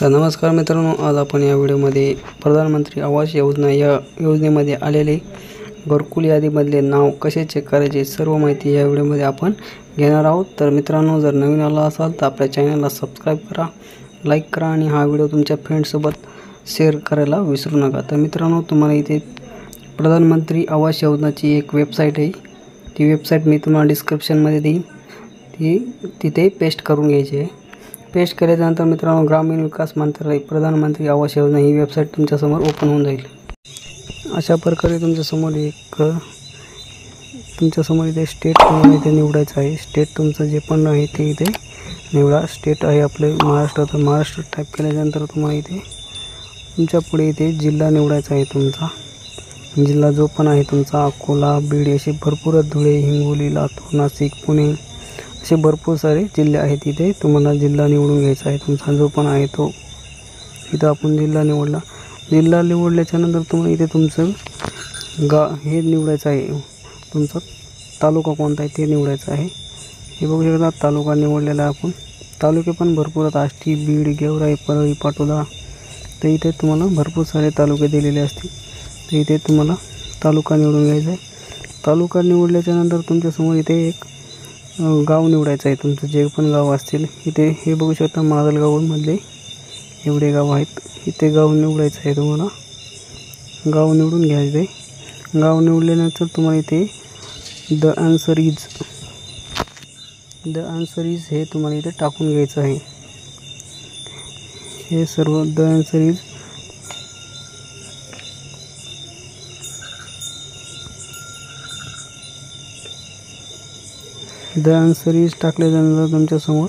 तर नमस्कार मित्रांनो, आज आपण या व्हिडिओमध्ये प्रधानमंत्री आवास योजना या योजनेमध्ये आलेले घरकुल यादीमधले नाव कसे चेक करायचे सर्व माहिती या व्हिडिओमध्ये आपण घेणार आहोत। तर मित्रांनो, जर नवीन आला असाल तर आपल्या चॅनलला सबस्क्राइब करा, लाईक करा आणि हा व्हिडिओ तुमच्या फ्रेंड्ससोबत शेअर करायला विसरू नका। तर मित्रांनो, तुम्हाला इथे प्रधानमंत्री आवास योजनाची एक वेबसाईट आहे, ती वेबसाईट मी तुम्हाला डिस्क्रिप्शनमध्ये देईन, तिथे पेस्ट करून घ्यायची आहे। पेस्ट केल्यानंतर मित्रांनो, ग्रामीण विकास मंत्रालय प्रधानमंत्री आवास योजना ही वेबसाईट तुमच्यासमोर ओपन होऊन जाईल। अशा प्रकारे तुमच्यासमोर इथे स्टेट तुम्हाला इथे निवडायचं आहे। स्टेट तुमचं जे पण आहे ते इथे निवडा। स्टेट आहे आपले महाराष्ट्र, तर महाराष्ट्र टाईप केल्यानंतर तुम्हाला इथे तुमच्या पुढे इथे जिल्हा निवडायचा आहे। तुमचा जिल्हा जो पण आहे तुमचा अकोला, बीड असे भरपूर, धुळे, हिंगोली, लातूर, नाशिक, पुणे असे भरपूर सारे जिल्हे आहेत। इथे तुम्हाला जिल्हा निवडून घ्यायचा आहे तुमचा जो पण आहे तो। इथं आपण जिल्हा निवडला। जिल्हा निवडल्याच्या नंतर तुम्हाला इथे तुमचं हे निवडायचं आहे, तुमचा तालुका कोणता आहे ते निवडायचं आहे। हे बघू शकता तालुका निवडलेला आहे आपण। तालुके पण भरपूर आहेत, आष्टी, बीड, गेवराई, परळी, पाटोदा, तर इथे तुम्हाला भरपूर सारे तालुके दिलेले असतील। तर इथे तुम्हाला तालुका निवडून घ्यायचा आहे। तालुका निवडल्याच्या नंतर तुमच्यासमोर इथे एक गाव निवडायचं आहे, तुमचं जे पण गाव असतील। इथे हे बघू शकता माजलगावमधले एवढे गाव आहेत, इथे गाव निवडायचं आहे तुम्हाला। गाव निवडून घ्यायचं आहे। गाव निवडल्यानंतर तुम्हाला इथे द आन्सर इज हे तुम्हाला इथे टाकून घ्यायचं आहे। हे सर्व द आन्सर इज टाकल्यानंतर तुमच्यासमोर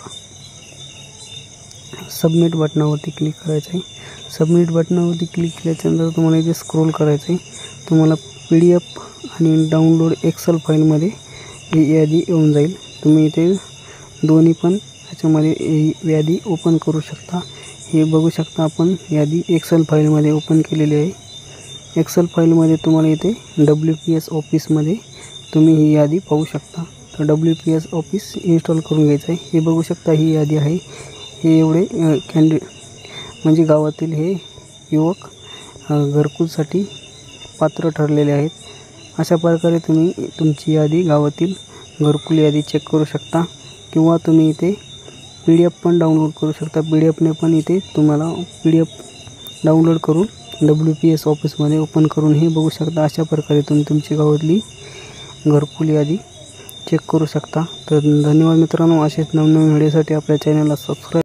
सबमिट बटनावरती क्लिक करायचं आहे। सबमिट बटनावरती क्लिक केल्यानंतर तुम्हाला इथे स्क्रोल करायचं आहे। तुम्हाला PDF आणि डाउनलोड एक्सेल फाईलमध्ये ही यादी येऊन जाईल। तुम्ही इथे दोन्ही पण याच्यामध्ये ही यादी ओपन करू शकता। हे बघू शकता आपण यादी एक्सेल फाईलमध्ये ओपन केलेली आहे। एक्सेल फाईलमध्ये तुम्हाला इथे WPS ऑफिसमध्ये तुम्ही ही यादी पाहू शकता। तर WPS ऑफिस इन्स्टॉल करून घ्यायचं आहे। हे बघू शकता ही यादी आहे। हे एवढे म्हणजे गावातील हे युवक घरकुलसाठी पात्र ठरलेले आहेत। अशा प्रकारे तुम्ही तुमची यादी, गावातील घरकुल यादी चेक करू शकता, किंवा तुम्ही इथे PDF पण डाउनलोड करू शकता। PDFने पण इथे तुम्हाला PDF डाउनलोड करून WPS ऑफिसमध्ये ओपन करून हे बघू शकता। अशा प्रकारे तुम्ही तुमची गावातली घरकुल यादी चेक करू शकता। तर धन्यवाद मित्रांनो, असेच नवनवीन व्हिडिओसाठी आपल्या चॅनलला सबस्क्राईब